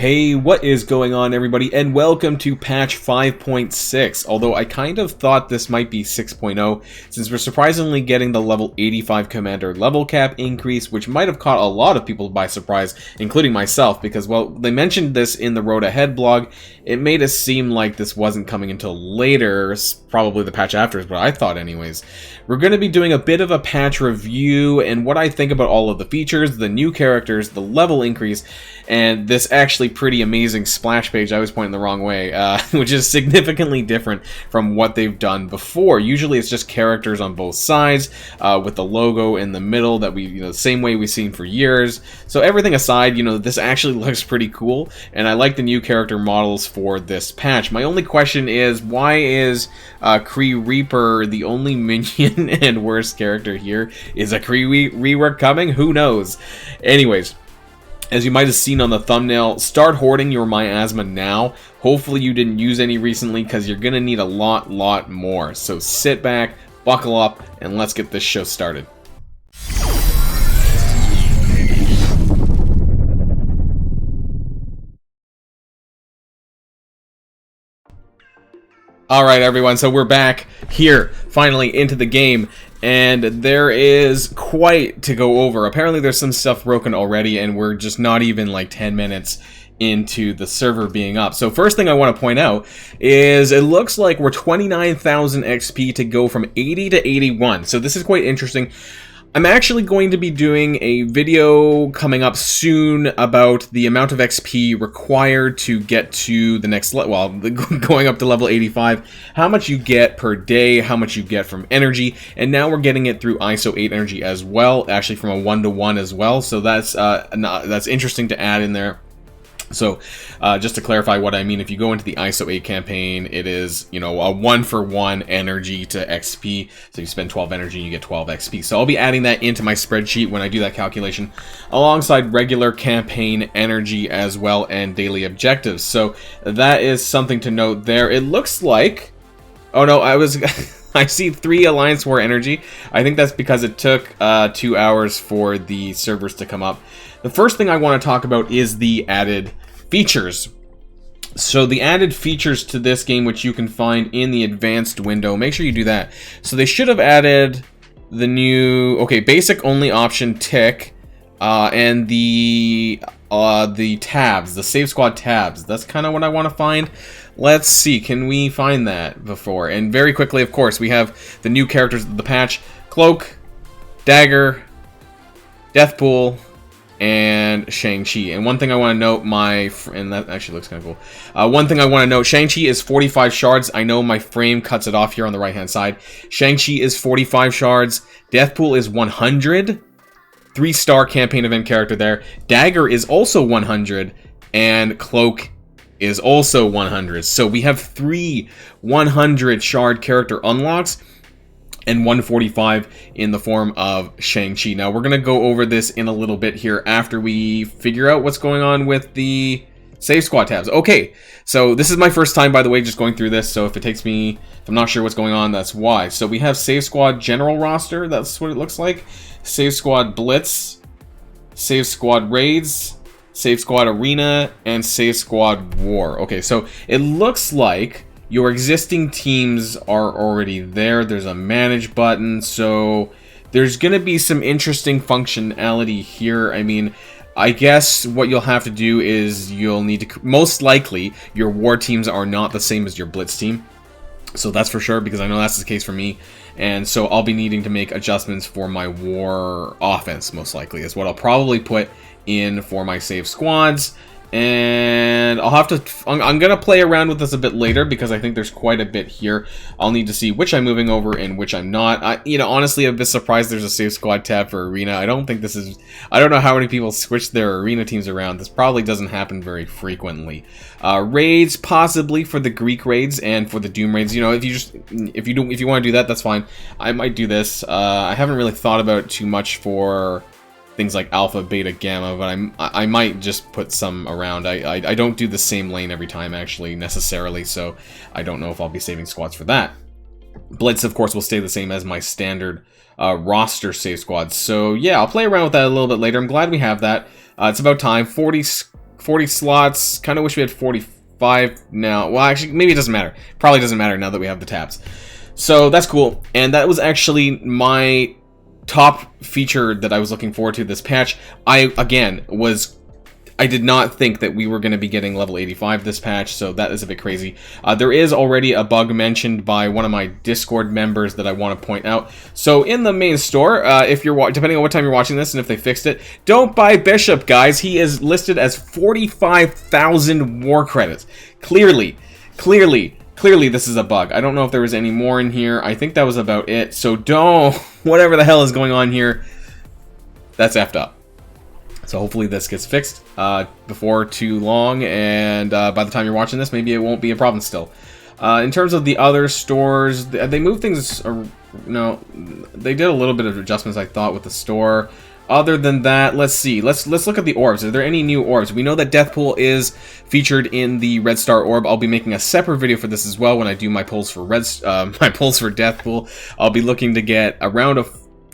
Hey, what is going on, everybody, and welcome to patch 5.6, although I kind of thought this might be 6.0, since we're surprisingly getting the level 85 commander level cap increase, which might have caught a lot of people by surprise, including myself, because, well, they mentioned this in the Road Ahead blog. It made us seem like this wasn't coming until later, probably the patch after is what I thought anyways. We're going to be doing a bit of a patch review, and what I think about all of the features, the new characters, the level increase, and this actually pretty amazing splash page. I was pointing the wrong way, which is significantly different from what they've done before. Usually it's just characters on both sides with the logo in the middle that we, the same way we've seen for years. So everything aside, this actually looks pretty cool, and I like the new character models for this patch. My only question is, why is Kree Reaper the only minion and worst character here? Is a Kree rework coming? Who knows? Anyways, as you might have seen on the thumbnail, start hoarding your MIASMA now. Hopefully you didn't use any recently, because you're going to need a lot more. So sit back, buckle up, and let's get this show started. Alright everyone, so we're back here, finally, into the game. And there is quite to go over. Apparently there's some stuff broken already, and we're just not even like 10 minutes into the server being up. So first thing I want to point out is it looks like we're 29,000 XP to go from 80 to 81. So this is quite interesting. I'm actually going to be doing a video coming up soon about the amount of XP required to get to the next level, well, going up to level 85, how much you get per day, how much you get from energy, and now we're getting it through ISO 8 energy as well, actually from a 1-to-1 as well, so that's interesting to add in there. So, just to clarify what I mean, if you go into the ISO 8 campaign, it is, a 1-for-1 energy to XP. So you spend 12 energy and you get 12 XP. So I'll be adding that into my spreadsheet when I do that calculation, alongside regular campaign energy as well and daily objectives. So that is something to note there. It looks like... Oh no, I see 3 Alliance War energy. I think that's because it took 2 hours for the servers to come up. The first thing I want to talk about is the added features. So the added features to this game, which you can find in the advanced window, make sure you do that. So they should have added the new, basic only option tick, and the tabs, the save squad tabs. That's kind of what I want to find. Let's see, can we find that before? And very quickly, of course, we have the new characters of the patch: Cloak, Dagger, Deathpool, and Shang Chi. And one thing I want to note, and that actually looks kind of cool. One thing I want to note, Shang Chi is 45 shards. I know my frame cuts it off here on the right hand side. Shang Chi is 45 shards. Deathpool is 100. 3-star campaign event character there. Dagger is also 100, and Cloak is also 100. So we have 3 100 shard character unlocks, and 145 in the form of Shang-Chi. Now, we're going to go over this in a little bit here after we figure out what's going on with the save squad tabs. Okay, so this is my first time, by the way, just going through this, so if I'm not sure what's going on, that's why. So we have save squad general roster, that's what it looks like. Save squad blitz, save squad raids, save squad arena, and save squad war. Okay, so it looks like your existing teams are already there. There's a manage button, so there's going to be some interesting functionality here. I mean, I guess what you'll have to do is you'll need to... Most likely, your war teams are not the same as your blitz team. So that's for sure, because I know that's the case for me. And so I'll be needing to make adjustments for my war offense, most likely, is what I'll probably put in for my save squads. And I'll have to... I'm going to play around with this a bit later, because I think there's quite a bit here. I'll need to see which I'm moving over and which I'm not. Honestly, I'm a bit surprised there's a save squad tab for arena. I don't think this is... I don't know how many people switch their arena teams around. This probably doesn't happen very frequently. Raids, possibly for the Greek raids and for the Doom raids. If you want to do that, that's fine. I might do this. I haven't really thought about too much for things like alpha, beta, gamma, but I might just put some around. I don't do the same lane every time, actually, necessarily, so I don't know if I'll be saving squads for that. Blitz, of course, will stay the same as my standard roster save squads. So, yeah, I'll play around with that a little bit later. I'm glad we have that. It's about time. 40 40 slots. Kind of wish we had 45 now. Well, actually, maybe it doesn't matter. Probably doesn't matter now that we have the tabs. So that's cool. And that was actually my top feature that I was looking forward to this patch. I did not think that we were going to be getting level 85 this patch, so that is a bit crazy. There is already a bug mentioned by one of my Discord members that I want to point out. So in the main store, if you're depending on what time you're watching this and if they fixed it, don't buy Bishop, guys. He is listed as 45,000 war credits. Clearly, this is a bug. I don't know if there was any more in here. I think that was about it. So don't, whatever the hell is going on here, that's effed up. So hopefully this gets fixed before too long, and by the time you're watching this, maybe it won't be a problem still. In terms of the other stores, they moved things. No, they did a little bit of adjustments, I thought, with the store. Other than that, let's see. Let's look at the orbs. Are there any new orbs? We know that Deathpool is featured in the Red Star orb. I'll be making a separate video for this as well when I do my polls for my polls for Deathpool. I'll be looking to get around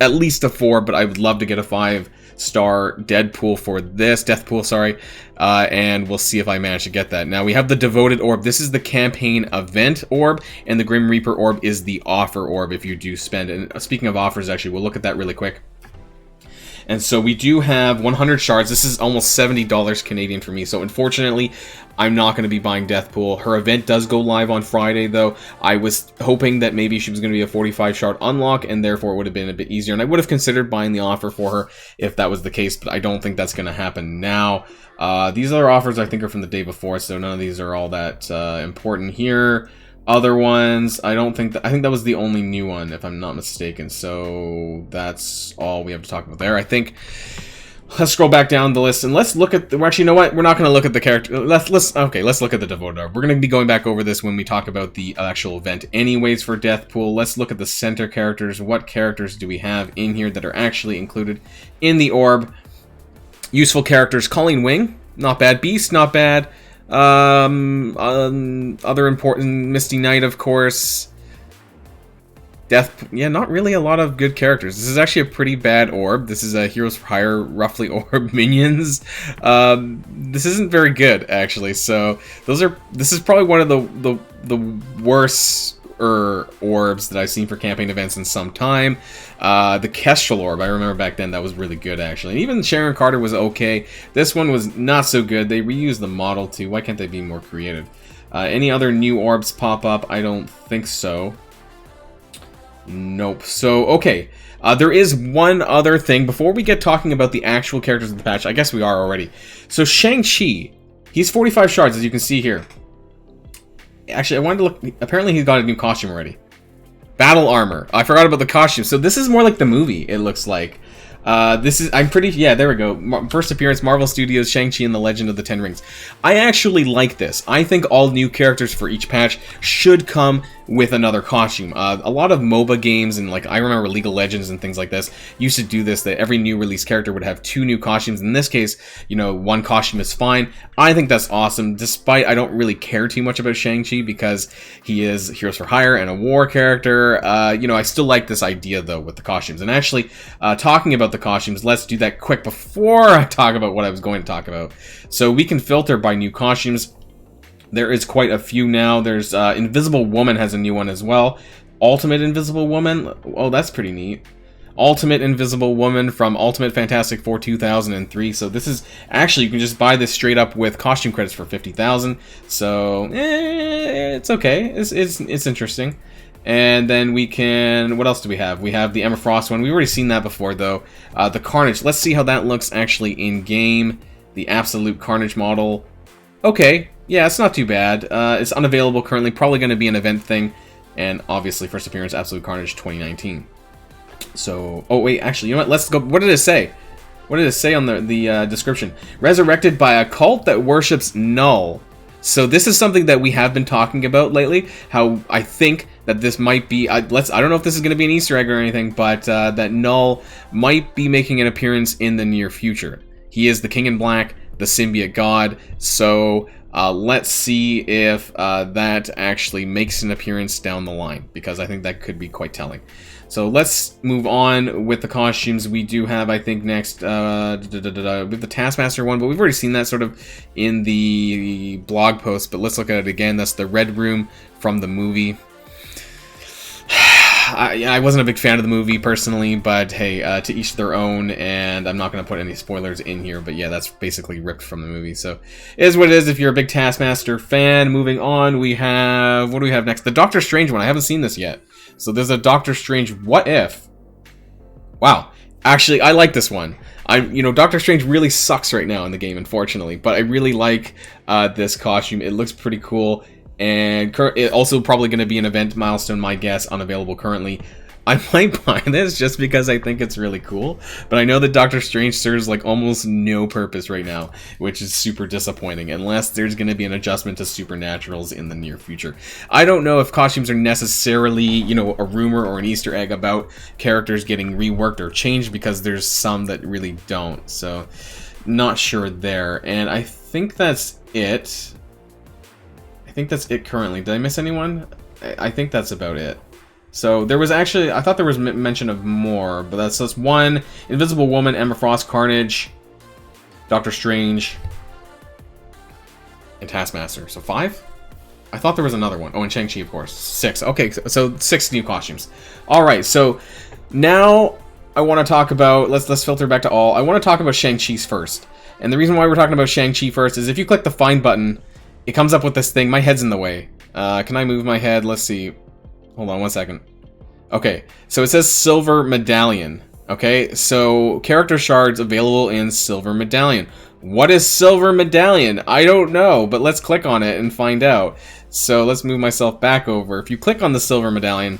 at least a 4, but I would love to get a 5-star Deathpool for this. Deathpool, sorry. And we'll see if I manage to get that. Now, we have the Devoted Orb. This is the campaign event orb, and the Grim Reaper Orb is the offer orb if you do spend. And speaking of offers, actually, we'll look at that really quick. And so we do have 100 shards. This is almost $70 Canadian for me. So unfortunately, I'm not going to be buying Deathpool. Her event does go live on Friday, though. I was hoping that maybe she was going to be a 45 shard unlock, and therefore it would have been a bit easier. And I would have considered buying the offer for her if that was the case, but I don't think that's going to happen now. These other offers I think are from the day before, so none of these are all that important here. Other ones, I think that was the only new one, if I'm not mistaken. So that's all we have to talk about there. I think let's scroll back down the list and let's look at actually, you know what? We're not going to look at the character. Let's look at the Devoted Orb. We're going to be going back over this when we talk about the actual event anyways for Deathpool. Let's look at the center characters. What characters do we have in here that are actually included in the orb? Useful characters: Colleen Wing, not bad. Beast, not bad. Other important, Misty Knight, of course. Yeah, not really a lot of good characters. This is actually a pretty bad orb. This is a Heroes for Hire roughly orb minions. This isn't very good, actually. So this is probably one of the worst orbs that I've seen for campaign events in some time. The Kestrel orb, I remember back then, that was really good, actually. And even Sharon Carter was okay. This one was not so good. They reused the model too. Why can't they be more creative? Any other new orbs pop up? I don't think so. Nope. So, okay. There is one other thing. Before we get talking about the actual characters of the patch, I guess we are already. So, Shang Chi. He's 45 shards, as you can see here. Actually, I wanted to look. Apparently, he's got a new costume already. Battle armor. I forgot about the costume. So this is more like the movie, it looks like. Yeah, there we go. First appearance, Marvel Studios, Shang-Chi and the Legend of the Ten Rings. I actually like this. I think all new characters for each patch should come with another costume. A lot of MOBA games, and like I remember League of Legends and things like this, used to do this, that every new release character would have 2 new costumes. In this case, you know, 1 costume is fine. I think that's awesome, despite I don't really care too much about Shang-Chi because he is Heroes for Hire and a war character. You know, I still like this idea, though, with the costumes. And actually, talking about the costumes, let's do that quick before I talk about what I was going to talk about. So we can filter by new costumes. There is quite a few now. There's Invisible Woman has a new one as well. Ultimate Invisible Woman. Oh, that's pretty neat. Ultimate Invisible Woman from Ultimate Fantastic Four 2003. So this is actually, you can just buy this straight up with costume credits for 50,000. So it's okay. It's interesting. And then we can, what else do we have? We have the Emma Frost one. We've already seen that before, though. The Carnage. Let's see how that looks actually in game. The Absolute Carnage model. Okay. Yeah, it's not too bad. It's unavailable currently. Probably going to be an event thing. And obviously, first appearance, Absolute Carnage 2019. So, oh wait, actually, you know what? Let's go. What did it say? What did it say on the description? Resurrected by a cult that worships Null. So this is something that we have been talking about lately. How I think that this might be. I don't know if this is going to be an Easter egg or anything, but that Null might be making an appearance in the near future. He is the King in Black the symbiote god. So let's see if that actually makes an appearance down the line, because I think that could be quite telling. So let's move on with the costumes. We do have, I think, next with the Taskmaster one, but we've already seen that sort of in the blog post, but let's look at it again. That's the Red Room from the movie. I wasn't a big fan of the movie personally, but hey, to each their own, and I'm not going to put any spoilers in here, but yeah, that's basically ripped from the movie, so it is what it is if you're a big Taskmaster fan. Moving on, we have, what do we have next? The Doctor Strange one. I haven't seen this yet. So there's a Doctor Strange What If. Wow. Actually, I like this one. Doctor Strange really sucks right now in the game, unfortunately, but I really like this costume. It looks pretty cool. And it also probably going to be an event milestone, my guess, unavailable currently. I might buy this just because I think it's really cool, but I know that Doctor Strange serves like almost no purpose right now, which is super disappointing, unless there's going to be an adjustment to Supernaturals in the near future. I don't know if costumes are necessarily, a rumor or an Easter egg about characters getting reworked or changed, because there's some that really don't, so not sure there. And I think that's it. I think that's it currently. Did I miss anyone? I think that's about it. So there was actually, I thought there was mention of more, but that's one: Invisible Woman, Emma Frost, Carnage, Doctor Strange, and Taskmaster. So 5? I thought there was another one. Oh, and Shang Chi, of course. 6. Okay, so 6 new costumes. All right, so now I want to talk about, let's filter back to all. I want to talk about Shang Chi's first. And the reason why we're talking about Shang Chi first is if you click the find button, it comes up with this thing. My head's in the way. Can I move my head? Let's see. Hold on one second. Okay, so it says Silver Medallion. Okay, so character shards available in Silver Medallion. What is Silver Medallion? I don't know, but let's click on it and find out. So let's move myself back over. If you click on the Silver Medallion,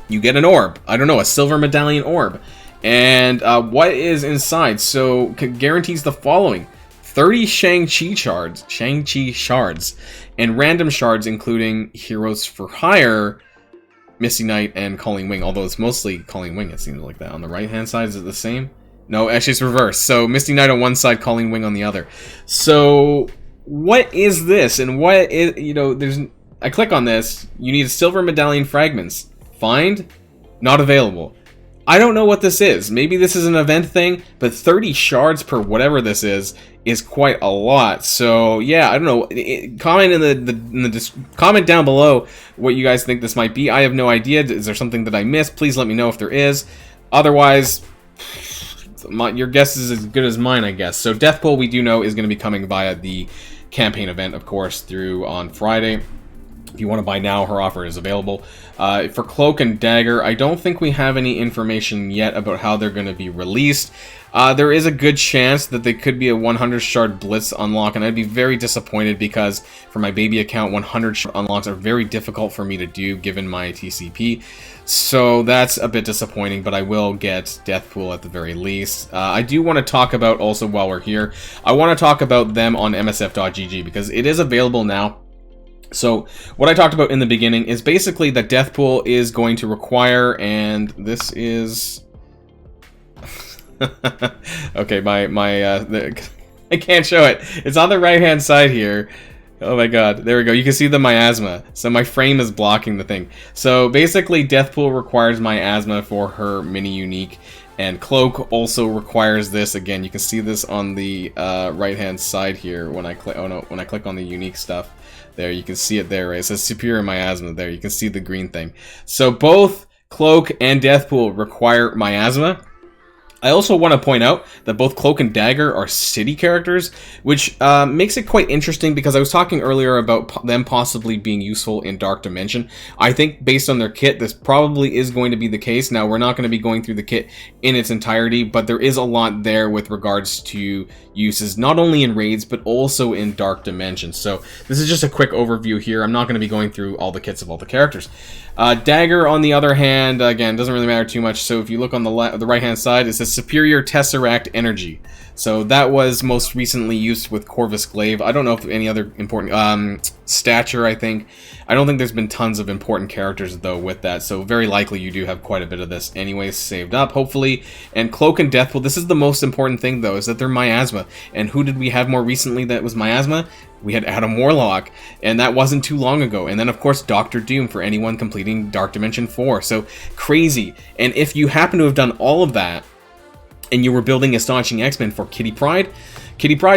you get an orb. I don't know, a Silver Medallion orb. And what is inside? So guarantees the following: 30 Shang-Chi shards, and random shards including Heroes for Hire, Misty Knight, and Calling Wing, although it's mostly Calling Wing, it seems like that. On the right-hand side, is it the same? No, actually it's reversed. So Misty Knight on one side, Calling Wing on the other. So what is this? And what is, I click on this, you need Silver Medallion fragments. Find? Not available. I don't know what this is. Maybe this is an event thing, but 30 shards per whatever this is quite a lot. So yeah, I don't know. Comment in the comment down below what you guys think this might be. I have no idea. Is there something that I missed? Please let me know if there is. Otherwise, your guess is as good as mine, I guess. So Deathpool, we do know, is going to be coming via the campaign event, of course, through on Friday. If you want to buy now, her offer is available. For Cloak and Dagger, I don't think we have any information yet about how they're going to be released. There is a good chance that they could be a 100 shard blitz unlock, and I'd be very disappointed because for my baby account, 100 shard unlocks are very difficult for me to do given my TCP. So that's a bit disappointing, but I will get Deathpool at the very least. I do want to talk about also, while we're here, I want to talk about them on msf.gg because it is available now. So what I talked about in the beginning is basically that Deathpool is going to require, and this is okay, I can't show it. It's on the right hand side here. Oh my god, there we go. You can see the miasma. So my frame is blocking the thing. So basically Deathpool requires miasma for her mini unique, and Cloak also requires this. Again, you can see this on the right hand side here when I click when I click on the unique stuff. There, you can see it there, right? It says Superior Miasma there. You can see the green thing. So both Cloak and Deathpool require Miasma. I also want to point out that both Cloak and Dagger are city characters, which makes it quite interesting because I was talking earlier about them possibly being useful in Dark Dimension. I think based on their kit, this probably is going to be the case. Now, we're not going to be going through the kit in its entirety, but there is a lot there with regards to uses, not only in raids, but also in Dark Dimension. So this is just a quick overview here. I'm not going to be going through all the kits of all the characters. Dagger, on the other hand, again, doesn't really matter too much. So if you look on the right-hand side, it says Superior Tesseract Energy. So that was most recently used with Corvus Glaive. I don't know if any other important... Stature, I think. I don't think there's been tons of important characters, though, with that. So very likely you do have quite a bit of this anyways saved up, hopefully. And Cloak and Deathpool, this is the most important thing, though, is that they're MIASMA. And who did we have more recently that was MIASMA? We had Adam Warlock, and that wasn't too long ago. And then, of course, Dr. Doom for anyone completing Dark Dimension 4. So, crazy. And if you happen to have done all of that, and you were building Astonishing X-Men for Kitty Pryde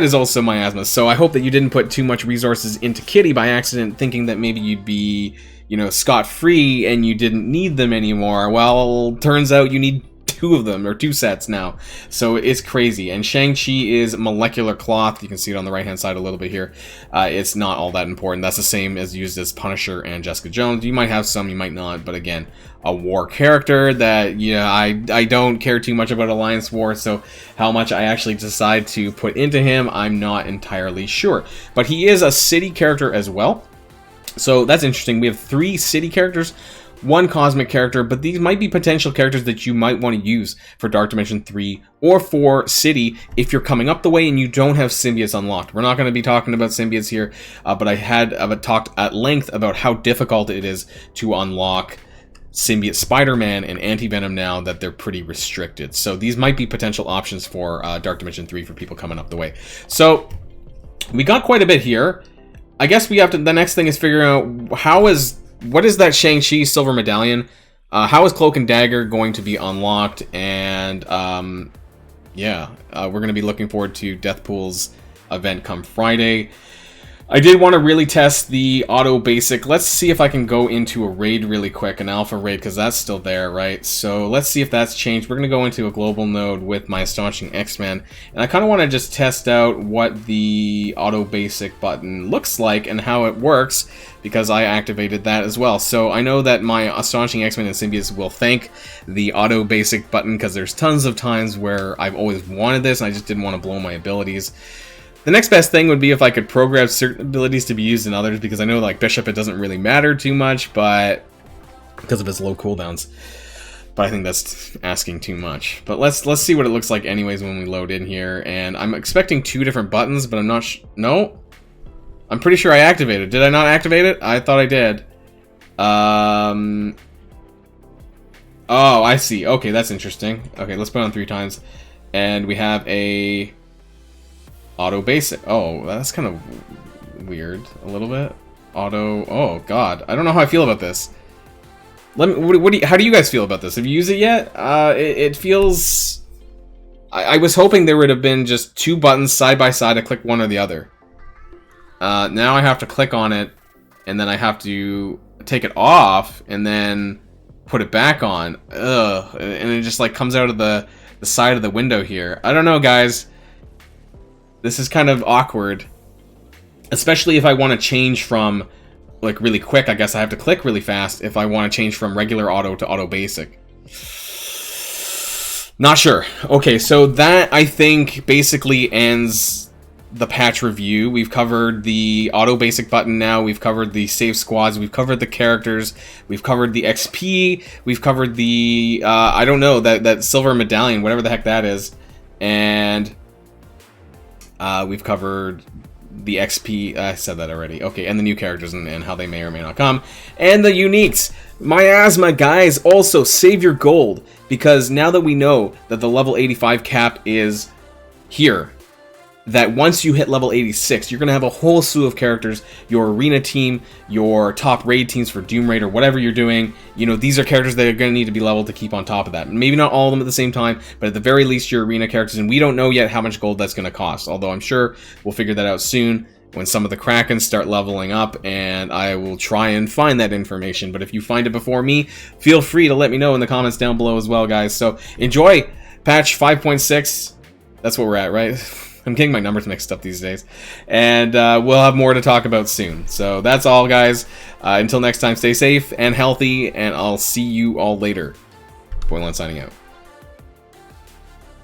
is also MIASMA. So I hope that you didn't put too much resources into Kitty by accident, thinking that maybe you'd be, you know, scot-free and you didn't need them anymore. Well, turns out you need 2 of them, or 2 sets now. So it's crazy. And Shang Chi is molecular cloth. You can see it on the right hand side a little bit here. It's not all that important. That's the same as used as Punisher and Jessica Jones. You might have some, you might not, but again, a war character that, you know, I don't care too much about Alliance War, so how much I actually decide to put into him, I'm not entirely sure. But he is a city character as well, so that's interesting. We have 3 city characters, 1 cosmic character, but these might be potential characters that you might want to use for Dark Dimension 3 or for City if you're coming up the way and you don't have symbiotes unlocked. We're not going to be talking about symbiotes here, but I had talked at length about how difficult it is to unlock symbiote Spider-Man and Anti-Venom now that they're pretty restricted. So these might be potential options for Dark Dimension 3 for people coming up the way. So we got quite a bit here. I guess we have to, the next thing is figuring out what is that Shang-Chi Silver Medallion? How is Cloak and Dagger going to be unlocked? And yeah, we're going to be looking forward to Deathpool's event come Friday. I did want to really test the auto basic. Let's see if I can go into a raid really quick, an alpha raid, because that's still there, right? So let's see if that's changed. We're going to go into a global node with my Astonishing X-Men, and I kind of want to just test out what the auto basic button looks like and how it works, because I activated that as well. So I know that my Astonishing X-Men and Symbiotes will thank the auto basic button, because there's tons of times where I've always wanted this and I just didn't want to blow my abilities. The next best thing would be if I could program certain abilities to be used in others, because I know, like, Bishop, it doesn't really matter too much, but because of his low cooldowns. But I think that's asking too much. But let's see what it looks like anyways when we load in here. And I'm expecting 2 different buttons, but I'm not no? I'm pretty sure I activated. Did I not activate it? I thought I did. Oh, I see. Okay, that's interesting. Okay, let's put it on 3 times. And we have a auto basic. Oh, that's kind of weird. A little bit. Auto. Oh God, I don't know how I feel about this. Let me. How do you guys feel about this? Have you used it yet? It feels. I was hoping there would have been just 2 buttons side by side. I click one or the other. Now I have to click on it, and then I have to take it off, and then put it back on. Ugh, and it just like comes out of the side of the window here. I don't know, guys. This is kind of awkward, especially if I want to change from, like, really quick. I guess I have to click really fast if I want to change from regular auto to auto basic. Not sure. Okay, so that, I think, basically ends the patch review. We've covered the auto basic button now. We've covered the save squads. We've covered the characters. We've covered the XP. We've covered the, I don't know, that silver medallion, whatever the heck that is. And we've covered the XP, I said that already. Okay, and the new characters and how they may or may not come. And the uniques. MIASMA, guys, also save your gold, because now that we know that the level 85 cap is here, that once you hit level 86, you're going to have a whole slew of characters, your arena team, your top raid teams for Doom Raid or whatever you're doing. You know, these are characters that are going to need to be leveled to keep on top of that. Maybe not all of them at the same time, but at the very least your arena characters, and we don't know yet how much gold that's going to cost, although I'm sure we'll figure that out soon when some of the Krakens start leveling up, and I will try and find that information. But if you find it before me, feel free to let me know in the comments down below as well, guys. So enjoy patch 5.6. That's what we're at, right? I'm getting my numbers mixed up these days. And we'll have more to talk about soon. So that's all, guys. Until next time, stay safe and healthy, and I'll see you all later. Boilon signing out.